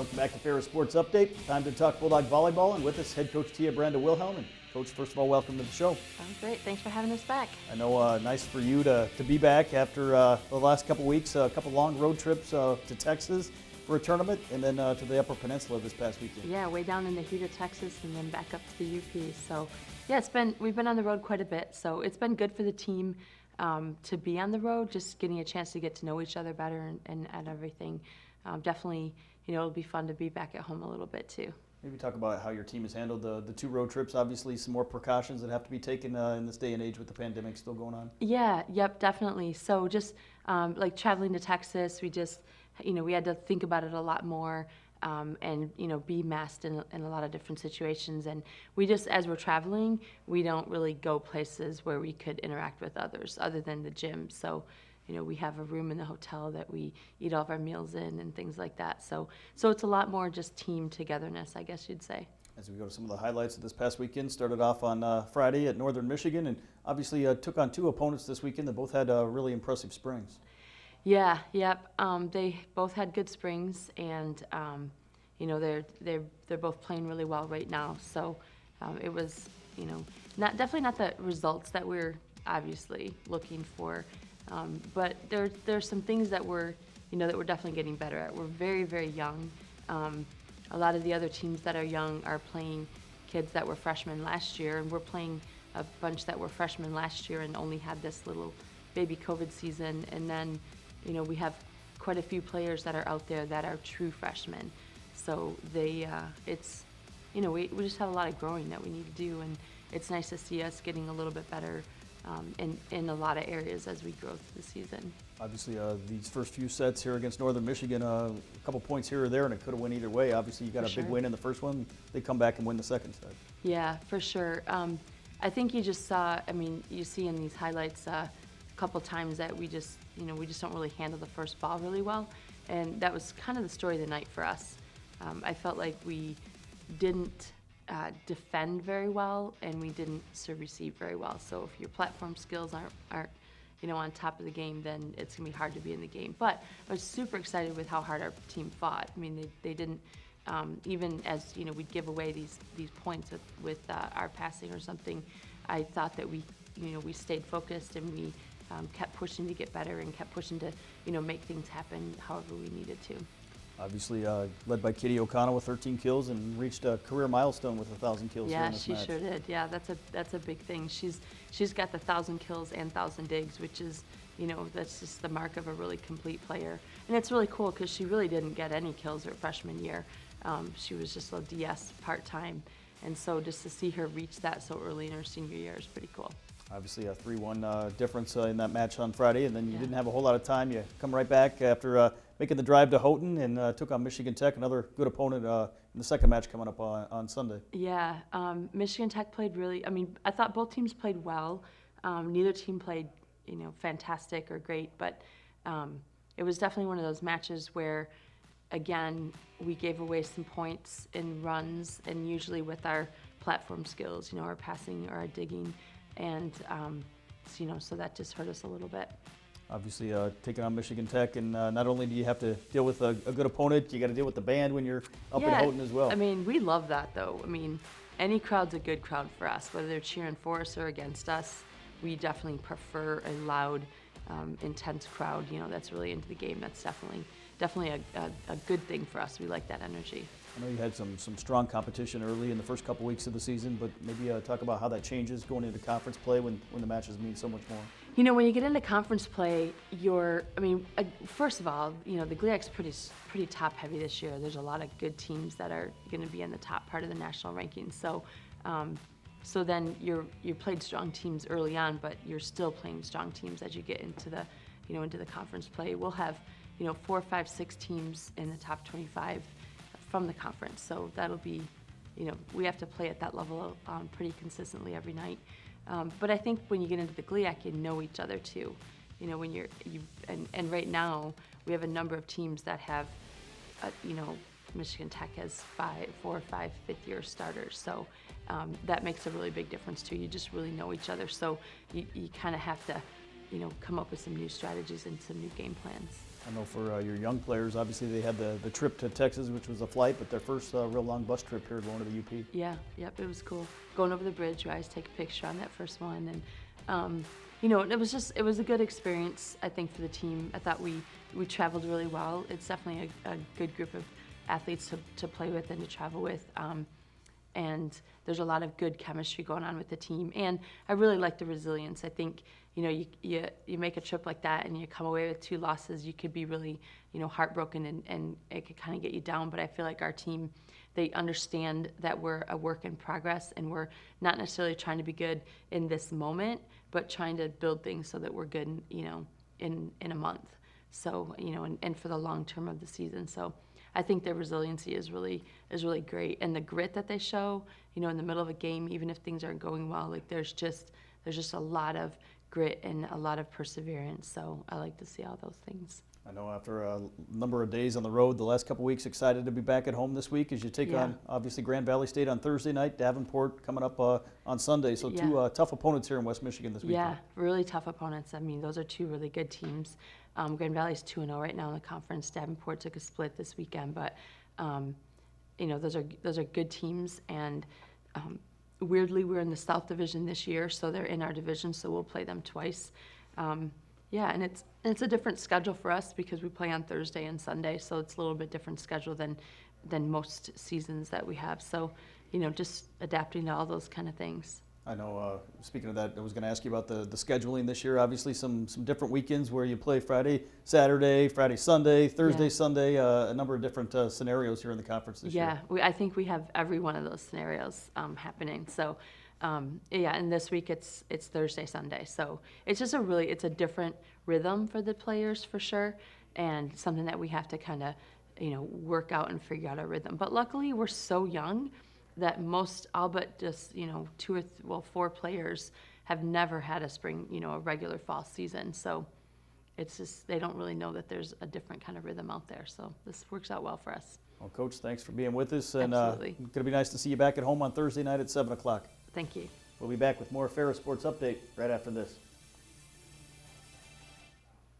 Welcome back to Ferris Sports Update. Time to talk Bulldog Volleyball, and with us, head coach Tia Brandel-Wilhelm. And Coach, first of all, welcome to the show. Great. Thanks for having us back. I know, nice for you to be back after the last couple weeks, a couple long road trips to Texas for a tournament, and then to the Upper Peninsula this past weekend. Yeah, way down in the heat of Texas, and then back up to the UP. So, yeah, we've been on the road quite a bit. So it's been good for the team to be on the road, just getting a chance to get to know each other better and everything. Definitely, it'll be fun to be back at home a little bit too. Maybe talk about how your team has handled the two road trips. Obviously, some more precautions that have to be taken in this day and age with the pandemic still going on. Yeah, yep, definitely. So just like traveling to Texas, we just, we had to think about it a lot more and, be masked in a lot of different situations. And we just, as we're traveling, we don't really go places where we could interact with others other than the gym. So, we have a room in the hotel that we eat all of our meals in and things like that. So it's a lot more just team togetherness, I guess you'd say. As we go to some of the highlights of this past weekend, started off on Friday at Northern Michigan, and obviously took on two opponents this weekend that both had really impressive springs. Yeah, yep. They both had good springs, and they're both playing really well right now. So it was, definitely not the results that we're obviously looking for. But there's some things that we're definitely getting better at. We're very, very young. A lot of the other teams that are young are playing kids that were freshmen last year, and we're playing a bunch that were freshmen last year and only had this little baby COVID season. And then, we have quite a few players that are out there that are true freshmen. So we just have a lot of growing that we need to do, and it's nice to see us getting a little bit better in a lot of areas as we grow through the season. Obviously, these first few sets here against Northern Michigan, a couple points here or there, and it could have went either way. Obviously, you got a big win in the first one. They come back and win the second set. Yeah, for sure. I think you just saw, you see in these highlights a couple times that we just don't really handle the first ball really well. And that was kind of the story of the night for us. I felt like we didn't defend very well, and we didn't serve receive very well. So if your platform skills aren't on top of the game, then it's gonna be hard to be in the game. But I was super excited with how hard our team fought. They didn't even as we'd give away these points with our passing or something. I thought that we stayed focused, and we kept pushing to get better and kept pushing to make things happen however we needed to. Obviously, led by Kitty O'Connell with 13 kills and reached a career milestone with 1,000 kills. Yeah, in this she match. sure did. Yeah, that's a big thing. She's got the 1,000 kills and 1,000 digs, which is that's just the mark of a really complete player. And it's really cool because she really didn't get any kills her freshman year. She was just a DS part-time, and so just to see her reach that so early in her senior year is pretty cool. Obviously, a 3-1 difference in that match on Friday, and then you didn't have a whole lot of time. You come right back after making the drive to Houghton and took on Michigan Tech, another good opponent in the second match coming up on Sunday. Yeah, Michigan Tech played really, I thought both teams played well. Neither team played, fantastic or great, but it was definitely one of those matches where, again, we gave away some points in runs, and usually with our platform skills, our passing or our digging. And, so that just hurt us a little bit. Obviously, taking on Michigan Tech, and not only do you have to deal with a good opponent, you got to deal with the band when you're up in Houghton as well. We love that, though. Any crowd's a good crowd for us, whether they're cheering for us or against us. We definitely prefer a loud, intense crowd, that's really into the game. That's definitely a good thing for us. We like that energy. I know you had some strong competition early in the first couple weeks of the season, but maybe talk about how that changes going into conference play when the matches mean so much more. When you get into conference play, first of all, the GLIAC's pretty top heavy this year. There's a lot of good teams that are going to be in the top part of the national rankings. So then you played strong teams early on, but you're still playing strong teams as you get into the into the conference play. We'll have 4, 5, 6 teams in the top 25 from the conference. So that'll be, we have to play at that level pretty consistently every night. But I think when you get into the GLIAC, you know each other too. And right now we have a number of teams that have, Michigan Tech has 4 or 5 fifth-year starters. So that makes a really big difference too. You just really know each other. So you kind of have to, come up with some new strategies and some new game plans. I know for your young players, obviously they had the trip to Texas, which was a flight, but their first real long bus trip here going to the UP. Yeah, yep, it was cool. Going over the bridge, we always take a picture on that first one, and it was a good experience, I think, for the team. I thought we traveled really well. It's definitely a good group of athletes to play with and to travel with. And there's a lot of good chemistry going on with the team. And I really like the resilience. I think, you make a trip like that and you come away with 2 losses, you could be really, heartbroken and it could kind of get you down. But I feel like our team, they understand that we're a work in progress and we're not necessarily trying to be good in this moment, but trying to build things so that we're good, in a month. So, and for the long term of the season. So I think their resiliency is really great, and the grit that they show, in the middle of a game, even if things aren't going well, like there's just a lot of grit and a lot of perseverance. So I like to see all those things. I know after a number of days on the road, the last couple of weeks, excited to be back at home this week as you take on, obviously, Grand Valley State on Thursday night, Davenport coming up on Sunday. So 2 tough opponents here in West Michigan this weekend. Yeah, really tough opponents. I mean, those are 2 really good teams. Grand Valley's 2-0 right now in the conference. Davenport took a split this weekend, but those are good teams. And weirdly, we're in the South Division this year, so they're in our division, so we'll play them twice. And it's a different schedule for us because we play on Thursday and Sunday, so it's a little bit different schedule than most seasons that we have. So, just adapting to all those kind of things. I know, speaking of that, I was going to ask you about the scheduling this year. Obviously, some different weekends where you play Friday, Saturday, Friday, Sunday, Thursday, Sunday, a number of different scenarios here in the conference this year. Yeah, I think we have every one of those scenarios happening. So, and this week it's Thursday, Sunday. So it's just it's a different rhythm for the players for sure, and something that we have to kind of, work out and figure out our rhythm. But luckily, we're so young that all but just 2 or 4 players have never had a spring, a regular fall season. So it's just they don't really know that there's a different kind of rhythm out there. So this works out well for us. Well, Coach, thanks for being with us, and Absolutely. It's going to be nice to see you back at home on Thursday night at 7 o'clock. Thank you. We'll be back with more Ferris Sports Update right after this.